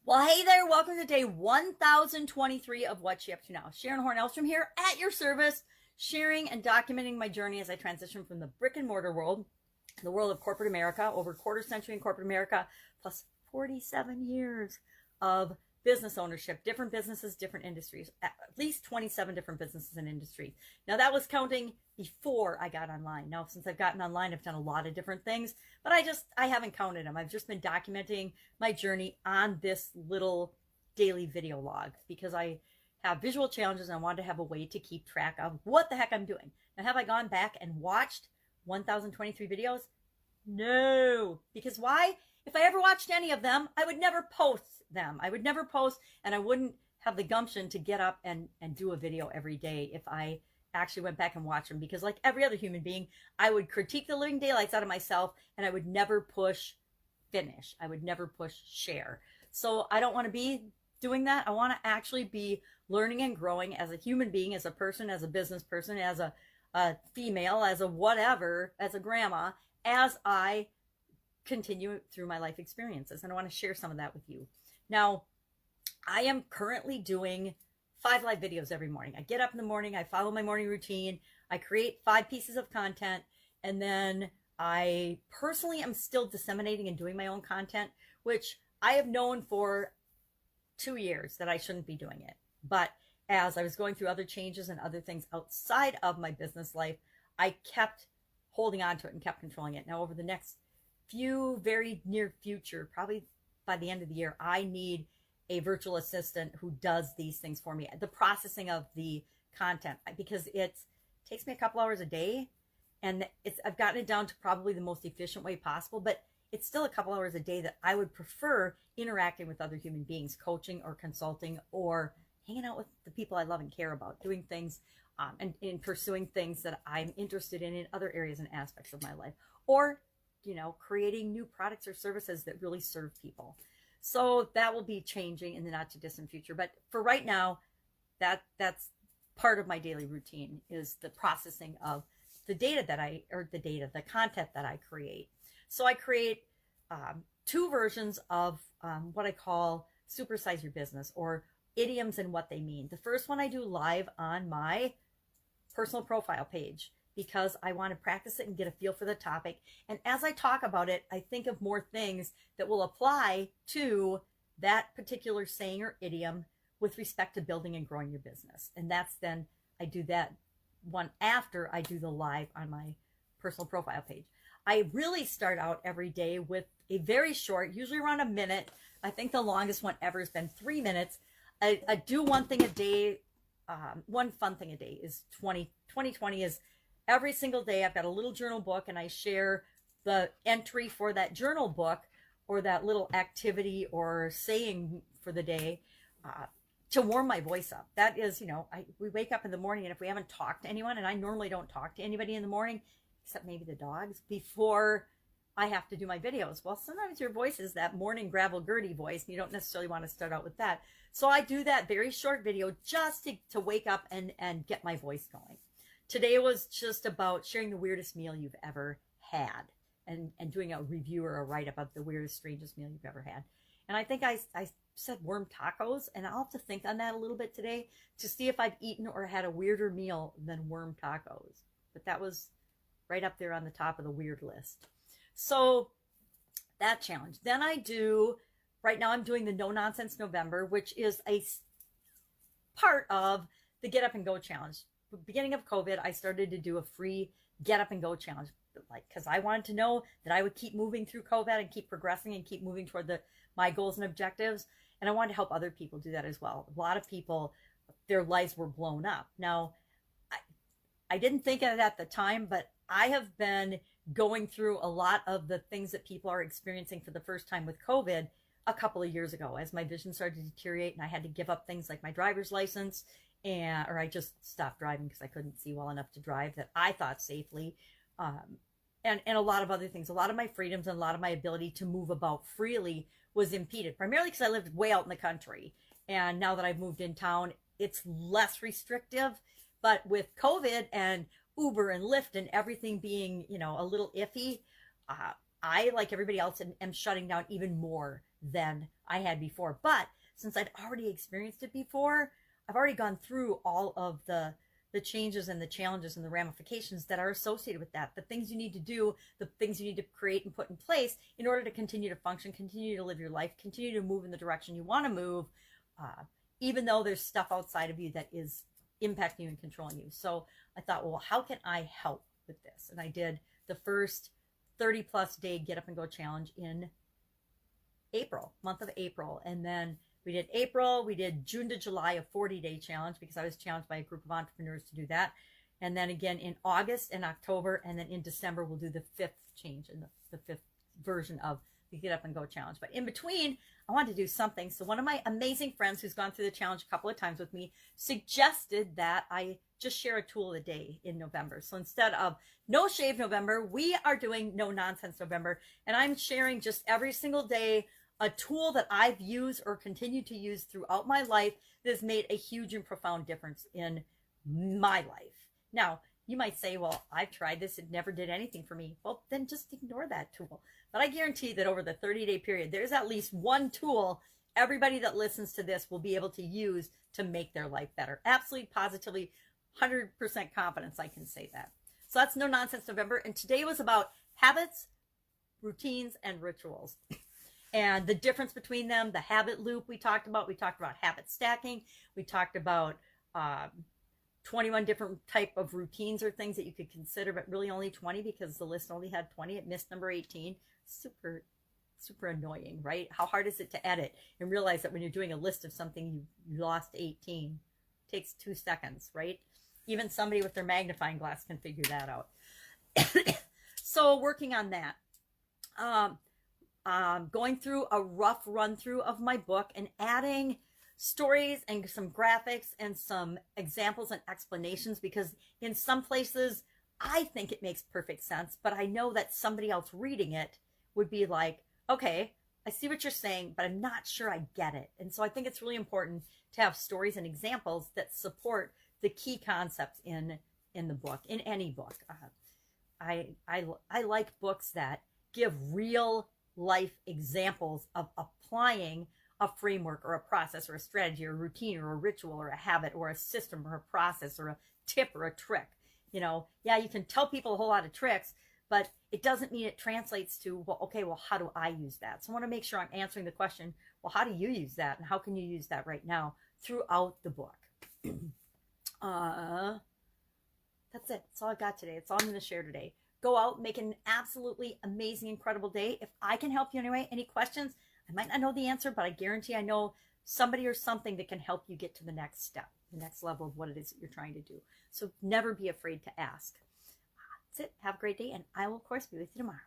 Well, hey there. Welcome to day 1023 of What's She Up To Now. Sharon Horne-Ellstrom here at your service, sharing and documenting my journey as I transition from the brick and mortar world, the world of corporate America, over a quarter century in corporate America, plus 47 years of business ownership, different businesses, different industries, at least 27 different businesses and industries. Now that was counting before I got online. Now, since I've gotten online, I've done a lot of different things, but I haven't counted them. I've just been documenting my journey on this little daily video log because I have visual challenges and I wanted to have a way to keep track of what the heck I'm doing. Now, have I gone back and watched 1023 videos? No, because why? If I ever watched any of them, I would never post them. I would never post, and I wouldn't have the gumption to get up and do a video every day if I actually went back and watched them. Because like every other human being, I would critique the living daylights out of myself, and I would never push finish. I would never push share. So I don't want to be doing that. I want to actually be learning and growing as a human being, as a person, as a business person, as a female, as a whatever, as a grandma, as I continue through my life experiences. And I want to share some of that with you. Now, I am currently doing 5 live videos every morning. I get up in the morning, I follow my morning routine, I create 5 pieces of content, and then I personally am still disseminating and doing my own content, which I have known for 2 years that I shouldn't be doing it. But as I was going through other changes and other things outside of my business life, I kept holding on to it and kept controlling it. Now, over the next very near future, probably by the end of the year, I need a virtual assistant who does these things for me, the processing of the content, because it takes me a couple hours a day, and I've gotten it down to probably the most efficient way possible, but it's still a couple hours a day that I would prefer interacting with other human beings, coaching or consulting or hanging out with the people I love and care about, doing things and pursuing things that I'm interested in other areas and aspects of my life, or creating new products or services that really serve people. So that will be changing in the not too distant future. But for right now, that's part of my daily routine, is the processing of the content that I create. So I create 2 versions of what I call Supersize Your Business, or idioms and what they mean. The first one I do live on my personal profile page, because I want to practice it and get a feel for the topic. And as I talk about it, I think of more things that will apply to that particular saying or idiom with respect to building and growing your business. And then I do that one after I do the live on my personal profile page. I really start out every day with a very short, usually around a minute. I think the longest one ever has been 3 minutes. I do one thing a day. One fun thing a day is 2020 is every single day I've got a little journal book, and I share the entry for that journal book or that little activity or saying for the day to warm my voice up. That is, we wake up in the morning, and if we haven't talked to anyone, and I normally don't talk to anybody in the morning, except maybe the dogs, before I have to do my videos. Well, sometimes your voice is that morning gravel-gertie voice, and you don't necessarily want to start out with that. So I do that very short video just to wake up and get my voice going. Today was just about sharing the weirdest meal you've ever had, and doing a review or a write-up of the weirdest, strangest meal you've ever had. And I think I said worm tacos, and I'll have to think on that a little bit today to see if I've eaten or had a weirder meal than worm tacos. But that was right up there on the top of the weird list. So that challenge. Then right now I'm doing the No Nonsense November, which is a part of the Get Up and Go challenge. Beginning of COVID, I started to do a free Get Up and Go challenge, because I wanted to know that I would keep moving through COVID and keep progressing and keep moving toward my goals and objectives. And I wanted to help other people do that as well. A lot of people, their lives were blown up. Now, I didn't think of it at the time, but I have been going through a lot of the things that people are experiencing for the first time with COVID a couple of years ago, as my vision started to deteriorate and I had to give up things like my driver's license, or I just stopped driving because I couldn't see well enough to drive that I thought safely, and a lot of other things. A lot of my freedoms and a lot of my ability to move about freely was impeded, primarily because I lived way out in the country. And now that I've moved in town, it's less restrictive. But with COVID and Uber and Lyft and everything being, a little iffy, I, like everybody else, am shutting down even more than I had before. But since I'd already experienced it before, I've already gone through all of the changes and the challenges and the ramifications that are associated with that, the things you need to do, the things you need to create and put in place in order to continue to function, continue to live your life, continue to move in the direction you want to move, even though there's stuff outside of you that is impacting you and controlling you. So I thought, well, how can I help with this? And I did the first 30 plus day get up and go challenge in April, month of April. And then we did April, we did June to July, a 40-day challenge, because I was challenged by a group of entrepreneurs to do that. And then again in August and October, and then in December, we'll do the 5th change and the 5th version of the Get Up and Go challenge. But in between, I wanted to do something. So one of my amazing friends who's gone through the challenge a couple of times with me suggested that I just share a tool a day in November. So instead of No Shave November, we are doing No Nonsense November. And I'm sharing just every single day a tool that I've used or continue to use throughout my life that has made a huge and profound difference in my life. Now, you might say, well, I've tried this. It never did anything for me. Well, then just ignore that tool. But I guarantee that over the 30-day period, there's at least one tool everybody that listens to this will be able to use to make their life better. Absolutely, positively, 100% confidence I can say that. So that's No Nonsense November. And today was about habits, routines, and rituals. And the difference between them, the habit loop we talked about habit stacking. We talked about 21 different type of routines or things that you could consider, but really only 20 because the list only had 20. It missed number 18. Super annoying, right? How hard is it to edit and realize that when you're doing a list of something, you lost 18? It takes 2 seconds, right? Even somebody with their magnifying glass can figure that out. So working on that. Going through a rough run through of my book and adding stories and some graphics and some examples and explanations, because in some places I think it makes perfect sense, but I know that somebody else reading it would be like, okay, I see what you're saying, but I'm not sure I get it. And so I think it's really important to have stories and examples that support the key concepts in the book, in any book. I like books that give real life examples of applying a framework or a process or a strategy or a routine or a ritual or a habit or a system or a process or a tip or a trick. You know, yeah, you can tell people a whole lot of tricks, but it doesn't mean it translates to, well, okay, well, how do I use that? So I want to make sure I'm answering the question, well, how do you use that? And how can you use that right now throughout the book? That's it. That's all I got today. That's all I'm going to share today. Go out, make an absolutely amazing, incredible day. If I can help you anyway, any questions, I might not know the answer, but I guarantee I know somebody or something that can help you get to the next step, the next level of what it is that you're trying to do. So never be afraid to ask. That's it. Have a great day, and I will, of course, be with you tomorrow.